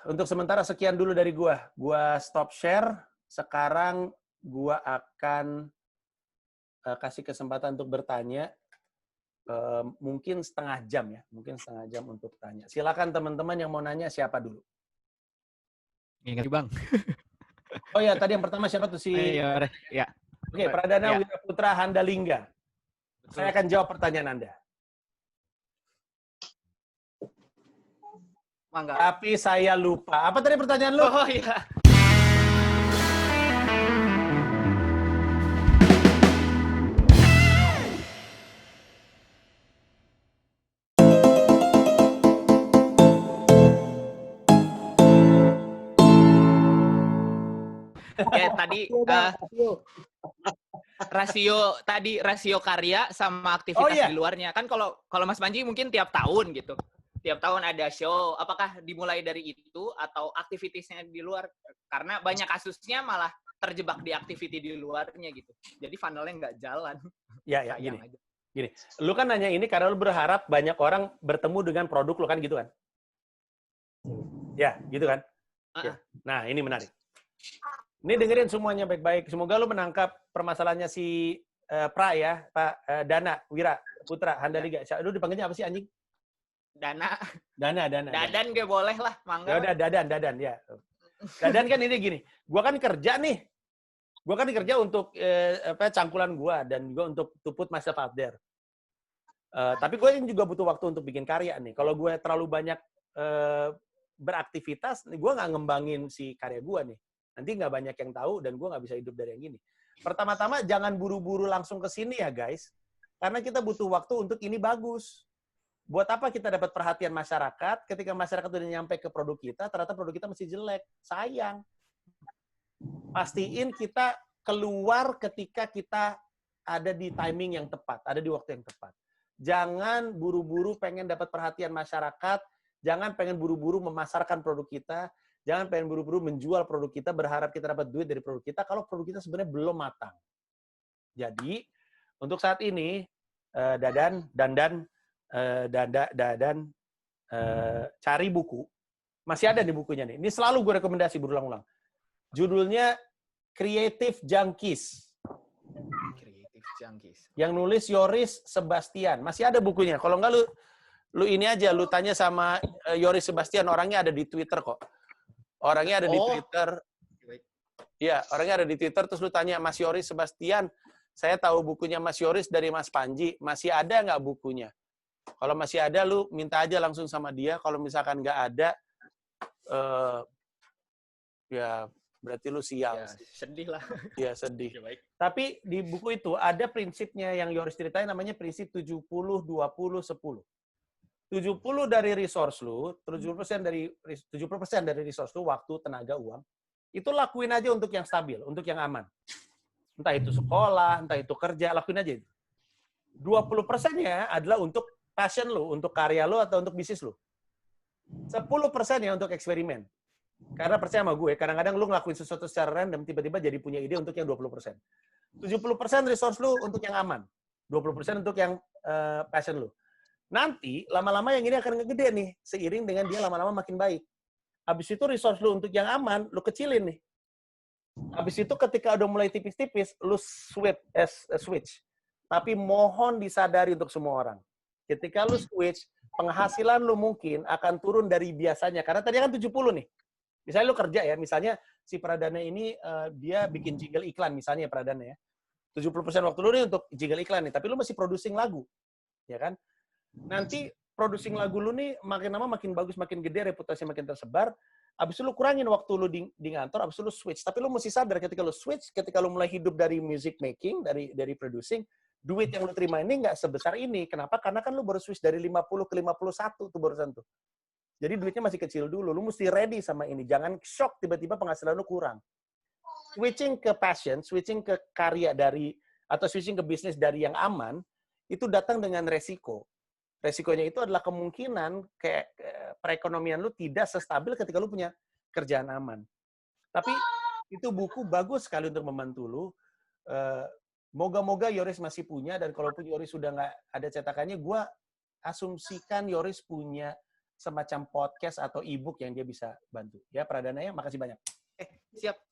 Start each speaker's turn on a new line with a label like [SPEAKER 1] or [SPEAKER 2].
[SPEAKER 1] Untuk sementara sekian dulu dari gua. Gua stop share. Sekarang gua akan kasih kesempatan untuk bertanya. Mungkin setengah jam ya. Mungkin setengah jam untuk tanya. Silakan teman-teman yang mau nanya siapa dulu.
[SPEAKER 2] Ingat Bang.
[SPEAKER 1] Oh ya, tadi yang pertama siapa tuh si?
[SPEAKER 2] Iya, ya.
[SPEAKER 1] Oke, Pradana
[SPEAKER 2] Ya,
[SPEAKER 1] Wiraputra Handalingga. Saya
[SPEAKER 2] betul.
[SPEAKER 1] akan jawab pertanyaan Anda.
[SPEAKER 2] Mangga.
[SPEAKER 1] Tapi saya lupa. Apa tadi pertanyaan lu?
[SPEAKER 2] Oh iya. Ya tadi rasio karya sama
[SPEAKER 1] Oh
[SPEAKER 2] aktivitas
[SPEAKER 1] iya.
[SPEAKER 2] di luarnya. Kan kalau Mas Panji mungkin tiap tahun gitu. Tiap tahun ada show, apakah dimulai dari itu atau aktivitasnya di luar? Karena banyak kasusnya malah terjebak di aktiviti di luarnya gitu. Jadi funnelnya nggak jalan.
[SPEAKER 1] Ya,
[SPEAKER 2] Sayang
[SPEAKER 1] gini.
[SPEAKER 2] aja.
[SPEAKER 1] Gini. Lu kan nanya ini karena lu berharap banyak orang bertemu dengan produk lu kan gitu kan? Ya, gitu kan? Ya. Nah, ini menarik. Ini dengerin semuanya baik-baik. Semoga lu menangkap permasalahannya si Pra ya, Pak Dana Wira Putra Handaliga. Lu dipanggilnya apa sih anjing?
[SPEAKER 2] Dana.
[SPEAKER 1] Dana.
[SPEAKER 2] Dadan gak boleh lah,
[SPEAKER 1] Ya
[SPEAKER 2] mangga.
[SPEAKER 1] udah Dadan ya. Dadan kan ini gini. Gua kan kerja nih. Gua kan kerja untuk cangkulan gua dan juga untuk to put myself out there. Tapi gue juga butuh waktu untuk bikin karya nih. Kalau gue terlalu banyak beraktivitas, gue nggak ngembangin si karya gue nih. Nanti nggak banyak yang tahu dan gue nggak bisa hidup dari yang gini. Pertama-tama jangan buru-buru langsung ke sini ya guys. Karena kita butuh waktu untuk ini bagus. Buat apa kita dapat perhatian masyarakat ketika masyarakat udah nyampe ke produk kita, ternyata produk kita masih jelek. Sayang. Pastiin kita keluar ketika kita ada di timing yang tepat, ada di waktu yang tepat. Jangan buru-buru pengen dapat perhatian masyarakat, jangan pengen buru-buru memasarkan produk kita, jangan pengen buru-buru menjual produk kita, berharap kita dapat duit dari produk kita, kalau produk kita sebenarnya belum matang. Jadi, untuk saat ini, Dadan, cari buku. Masih ada di bukunya nih. Ini selalu gue rekomendasi berulang-ulang. Judulnya Creative Junkies.
[SPEAKER 2] Creative Junkies.
[SPEAKER 1] Yang nulis Yoris Sebastian. Masih ada bukunya. Kalau enggak lu ini aja, lu tanya sama Yoris Sebastian, orangnya ada di Twitter kok. Orangnya ada di Twitter. Iya, orangnya ada di Twitter, terus lu tanya, Mas Yoris Sebastian, saya tahu bukunya Mas Yoris dari Mas Panji, masih ada nggak bukunya? Kalau masih ada, lu minta aja langsung sama dia. Kalau misalkan nggak ada, ya berarti lu sial.
[SPEAKER 2] Ya, sedih lah.
[SPEAKER 1] Iya, sedih.
[SPEAKER 2] Ya, baik.
[SPEAKER 1] Tapi di buku itu ada prinsipnya yang Yoris ceritain, namanya prinsip 70-20-10. 70 dari resource lu, 70% dari resource lu, waktu, tenaga, uang, itu lakuin aja untuk yang stabil, untuk yang aman. Entah itu sekolah, entah itu kerja, lakuin aja itu. 20%-nya adalah untuk passion lu, untuk karya lu, atau untuk bisnis lu. 10%-nya untuk eksperimen. Karena percaya sama gue, kadang-kadang lu ngelakuin sesuatu secara random, tiba-tiba jadi punya ide untuk yang 20%. 70% resource lu untuk yang aman. 20% untuk yang passion lu. Nanti, lama-lama yang ini akan ngegede nih, seiring dengan dia lama-lama makin baik. Habis itu resource lu untuk yang aman, lu kecilin nih. Habis itu ketika udah mulai tipis-tipis, lu switch. Tapi mohon disadari untuk semua orang. Ketika lu switch, penghasilan lu mungkin akan turun dari biasanya. Karena tadi kan 70 nih. Misalnya lu kerja ya, misalnya si Pradana ini dia bikin jingle iklan misalnya Pradana ya. 70% waktu lu nih untuk jingle iklan nih, tapi lu masih producing lagu. Ya kan? Nanti producing lagu lu nih makin lama makin bagus, makin gede, reputasinya makin tersebar. Abis itu lu kurangin waktu lu di ngantor, abis itu lu switch. Tapi lu mesti sadar ketika lu switch, ketika lu mulai hidup dari music making, dari producing, duit yang lu terima ini nggak sebesar ini. Kenapa? Karena kan lu baru switch dari 50 ke 51 tuh barusan tuh. Jadi duitnya masih kecil dulu. Lu mesti ready sama ini. Jangan shock tiba-tiba penghasilan lu kurang. Switching ke passion, switching ke karya atau switching ke bisnis dari yang aman, itu datang dengan resiko. Resikonya itu adalah kemungkinan kayak perekonomian lu tidak sestabil ketika lu punya kerjaan aman. Tapi itu buku bagus sekali untuk membantu lu. Moga-moga Yoris masih punya, dan kalaupun Yoris sudah nggak ada cetakannya, gue asumsikan Yoris punya semacam podcast atau e-book yang dia bisa bantu. Ya, Pradana ya, makasih banyak.
[SPEAKER 2] Siap.